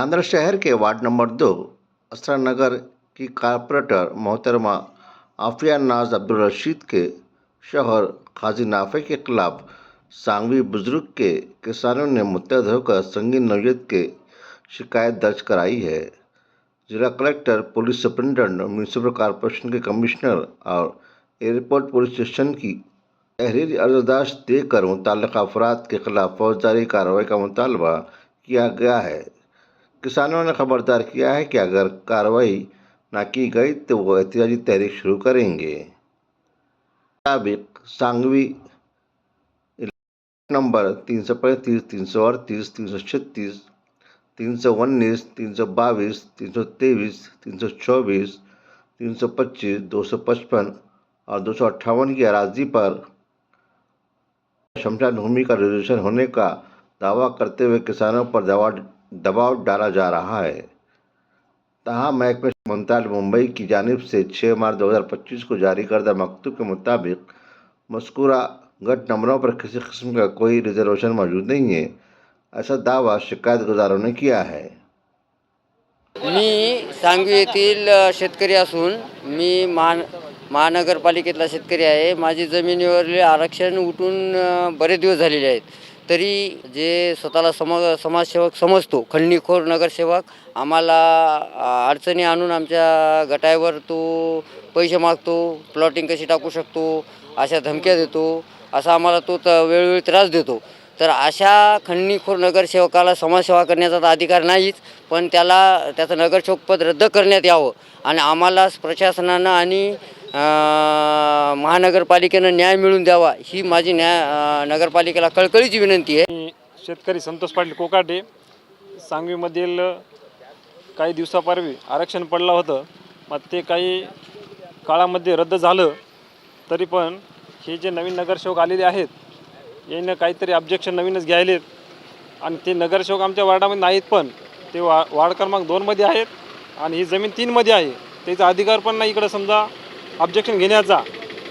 नांदेड़ शहर के ward number 2 असरा नगर की corporator मोहतरमा आफिया नाज अब्दुल रशीद के शौहर काजी नाफे के खिलाफ सांगवी बुजुर्ग के किसानों ने मुत्तहद होकर संगीन नौयत के शिकायत दर्ज कराई है। जिला collector, police superintendent, municipal corporation के कमिश्नर और एयरपोर्ट पुलिस स्टेशन की तहरीरी अर्जदाश्त देकर मुतल्लिक़ा अफराद के खिलाफ फौजदारी कार्रवाई का मुतालबा किया गया है। किसानों ने खबरदार किया है कि अगर कार्रवाई न की गई तो वो एहतजाजी तहरीक शुरू करेंगे। मुताबिक सांगवी नंबर 335, 338, 336, 319, 322, 323, 324, 325, 255 और 258 की अराजी पर शमशान भूमि का रिजर्वेशन होने का दावा करते हुए किसानों पर दबाव डाला जा रहा है। तहाँ महकमे मुंताल मुंबई की जानिब से 6 मार्च 2025 को जारी करदा मकतूब के मुताबिक मज़कूरा गट नंबरों पर किसी किस्म का कोई रिजर्वेशन मौजूद नहीं है, ऐसा दावा शिकायत गुजारों ने किया है। मी सांगवी येथील शेतकरी असून मी महानगरपालिकेतला शेतकरी आहे। माझी जमिनीवरील आरक्षण उठून बरेच दिवस झालेले आहेत, तरी जे स्वतःला समाजसेवक समजतो, खंडणीखोर नगरसेवक आम्हाला अडचणी आणून आमच्या गटावर तो पैसे मागतो, प्लॉटिंग कशी टाकू शकतो अशा धमक्या देतो, असा आम्हाला तो वेळोवेळी त्रास देतो। तर अशा खंडणीखोर नगरसेवकाला समाजसेवा करण्याचा अधिकार नाहीच, पण त्याचं नगरसेवक पद रद्द करण्यात यावं आणि आम्हाला प्रशासनानं आणि महानगरपालिकेनं न्याय मिळवून द्यावा ही माझी नगरपालिकेला कळकळीची विनंती आहे। शेतकरी संतोष पाटील कोकाटे, सांगवीमधील काही दिवसापूर्वी आरक्षण पडलं होतं, मग ते काही काळामध्ये रद्द झालं, तरी पण हे जे नवीन नगरसेवक आलेले आहेत यानं काहीतरी ऑब्जेक्शन नवीनच घ्यायलेत आणि ते नगरसेवक आमच्या वार्डामध्ये नाहीत, पण ते वार्ड क्रमांक 2मध्ये आहेत आणि ही जमीन 3मध्ये आहे। त्याचा अधिकार पण नाही इकडं समजा ऑब्जेक्शन घेण्याचा,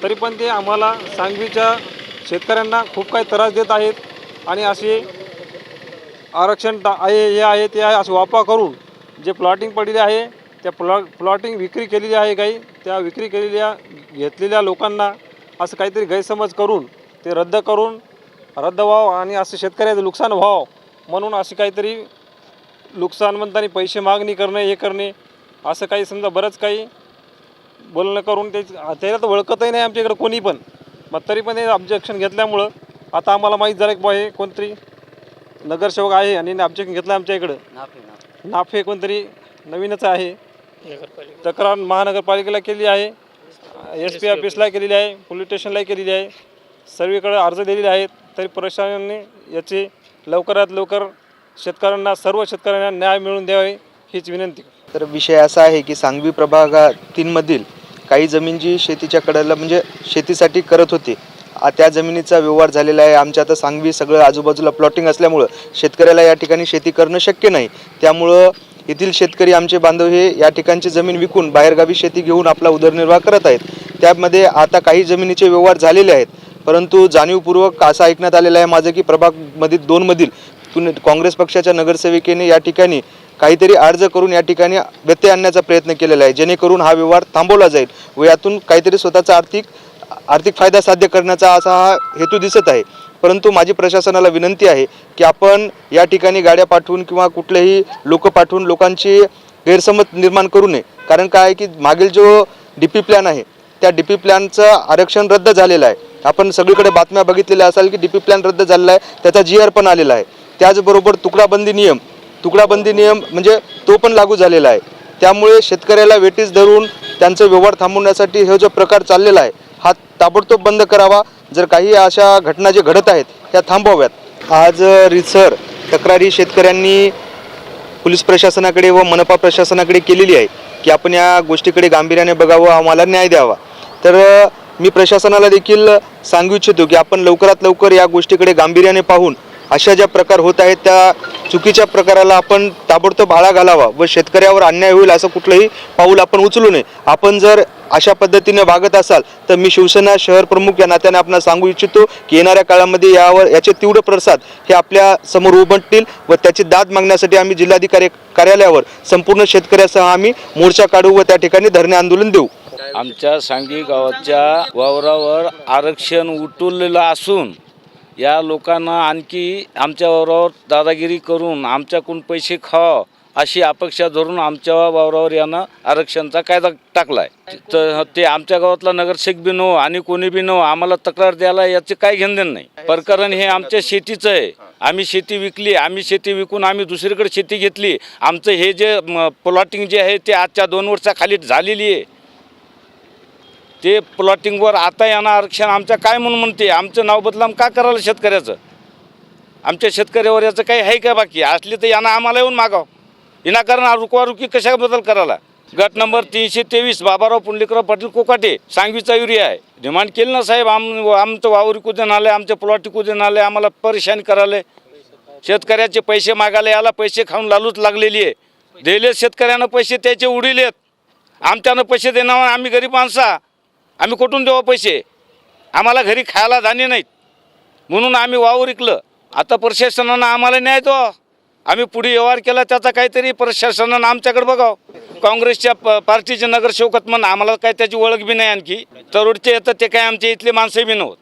तरी पण ते आम्हाला सांगवीच्या शेतकऱ्यांना खूप काही त्रास देत आहेत आणि असे आरक्षण आहे हे आहे ते आहे असे वापा करून जे प्लॉटिंग पडलेले आहे त्या प्लॉटिंग विक्री केलेली आहे, काही त्या विक्री घेतलेल्या लोकांना असं काहीतरी गैरसमज करून ते रद्द व्हावं आणि असं शेतकऱ्याचं नुकसान व्हावं म्हणून असे काहीतरी नुकसान म्हणताना पैसे मागणी करणे, हे करणे, असं काही समजा बरंच काही बोलणं करून त्याला तर ओळखतही नाही आमच्या इकडं कोणी पण, मग तरी पण हे ऑब्जेक्शन घेतल्यामुळं आता आम्हाला माहीत झालं की बा हे कोणतरी नगरसेवक आहे आणि ऑब्जेक्शन घेतलं आमच्या इकडं नाफे कोणतरी नवीनच आहे। तक्रार महानगरपालिकेला केली आहे, SP ऑफिसला केलेली आहे, पोलीस स्टेशनला केलेली आहे, सर्वीकडे अर्ज दिलेले आहेत, तरी प्रशासनाने याचे लवकरात लवकर सर्व शेतकऱ्यांना न्याय मिळवून द्यावे हीच विनंती। तर विषय असा आहे की सांगवी प्रभाग 3मधील काही जमीन जी शेतीच्या कडेला म्हणजे शेतीसाठी करत होते, त्या जमिनीचा व्यवहार झालेला आहे। आमच्या आता सांगवी सगळं आजूबाजूला प्लॉटिंग असल्यामुळं शेतकऱ्याला या ठिकाणी शेती करणं शक्य नाही, त्यामुळं येथील शेतकरी आमचे बांधव हे या ठिकाणची जमीन विकून बाहेरगावी शेती घेऊन आपला उदरनिर्वाह करत आहेत। त्यामध्ये आता काही जमिनीचे व्यवहार झालेले आहेत, परंतु जाणीवपूर्वक असं ऐकण्यात आलेलं आहे माझं की प्रभाग 2मधील काँग्रेस पक्षाच्या नगरसेविकेने या ठिकाणी काहीतरी अर्ज करून या ठिकाणी व्यत्यय आणण्याचा प्रयत्न केलेला आहे, जेणेकरून हा व्यवहार थांबवला जाईल व यातून काहीतरी स्वतःचा आर्थिक फायदा साध्य करण्याचा असा हा हेतू दिसत आहे। परंतु माझी प्रशासनाला विनंती आहे की आपण या ठिकाणी गाड्या पाठवून किंवा कुठलेही लोक पाठवून लोकांची गैरसमज निर्माण करू नये, कारण काय आहे की मागील जो DP प्लॅन आहे त्या DP प्लॅनचं आरक्षण रद्द झालेलं आहे। आपण सगळीकडे बातम्या बघितलेल्या असाल की DP प्लॅन रद्द झालेला आहे, त्याचा GR पण आलेला आहे। त्याचबरोबर तुकडाबंदी नियम म्हणजे तो पण लागू झालेला आहे, त्यामुळे शेतकऱ्याला वेटीस धरून त्यांचा व्यवहार थांबवण्यासाठी हे जो प्रकार चाललेला आहे हा ताबडतोब बंद करावा। जर काही अशा घटना जे घडत आहेत त्या थांबवाव्यात। आज रितसर तक्रारी शेतकऱ्यांनी पोलीस प्रशासनाकडे व मनपा प्रशासनाकडे केलेली आहे की आपण या गोष्टीकडे गांभीर्याने बघावं, आम्हाला न्याय द्यावा। तर मी प्रशासनाला देखील सांगू इच्छितो की आपण लवकरात लवकर या गोष्टीकडे गांभीर्याने पाहून अशा ज्या प्रकार होत आहेत त्या चुकीच्या प्रकाराला आपण ताबडतोब आळा घालावा व शेतकऱ्यावर अन्याय होईल असं कुठलंही पाऊल आपण उचलू नये। आपण जर अशा पद्धतीने वागत असाल तर मी शिवसेना शहर प्रमुख या नात्याने आपण सांगू इच्छितो की येणाऱ्या काळामध्ये याचे तीव्र प्रसाद हे आपल्या समोर उमटतील व त्याची दाद मागण्यासाठी आम्ही जिल्हाधिकारी कार्यालयावर संपूर्ण शेतकऱ्यासह आम्ही मोर्चा काढू व त्या ठिकाणी धरणे आंदोलन देऊ. आमच्या सांगवी गावाच्या वावरावर आरक्षण उठवलेलं असून या लोकांना आणखी आमच्या वावरावर दादागिरी करून आमच्याकडून पैसे खावा अशी अपेक्षा धरून आमच्या वावरावर यानं आरक्षणचा कायदा टाकला आहे. तर ते आमच्या गावातला नगरसेवक बी नो आणि कोणी बी नो आम्हाला तक्रार द्यायला याचे काही घेणदेण नाही. प्रकरण हे आमच्या शेतीचं आहे. आम्ही शेती विकली, आम्ही शेती विकून आम्ही दुसरीकडे शेती घेतली. आमचं हे जे प्लॉटिंग जे आहे ते आजच्या 2 वर्षाखाली झालेली आहे. ते प्लॉटिंगवर आता यानं आरक्षण आमच्या काय म्हणून म्हणते. आमचं नाव बदलाम का करायला शेतकऱ्याचं? आमच्या शेतकऱ्यावर याचं काही आहे का बाकी असले तर यानं आम्हाला येऊन मागाव. विनाकारण रुकवारुकी कशा बदल करायला. गट नंबर 323 बाबाराव पुंडलिकराव पाटील कोकाटे सांगवीचा एरिया आहे. डिमांड केली ना साहेब, आमचं वावरी कुदून आलं, आमचे प्लॉटी कुदून आले, आम्हाला परेशान करायला. शेतकऱ्याचे पैसे मागायला याला पैसे खाऊन लालूच लागलेली आहे. दिले शेतकऱ्यानं पैसे त्याचे उडिलेत. आमच्यानं पैसे देणार आम्ही गरीब माणसा, आम्ही कुठून देऊ पैसे? आम्हाला घरी खायला धान्य नाहीत म्हणून आम्ही वावर विकलं. आता प्रशासनानं आम्हाला न्याय दो. आम्ही पुढे व्यवहार केला त्याचा काहीतरी प्रशासनानं आमच्याकडे बघावं. काँग्रेसच्या पार्टीचे नगरसेवक म्हणून आम्हाला काय त्याची ओळख बी नाही. आणखी तरुडचे येतं ते काय आमच्या इथले माणसं बी नव्हत.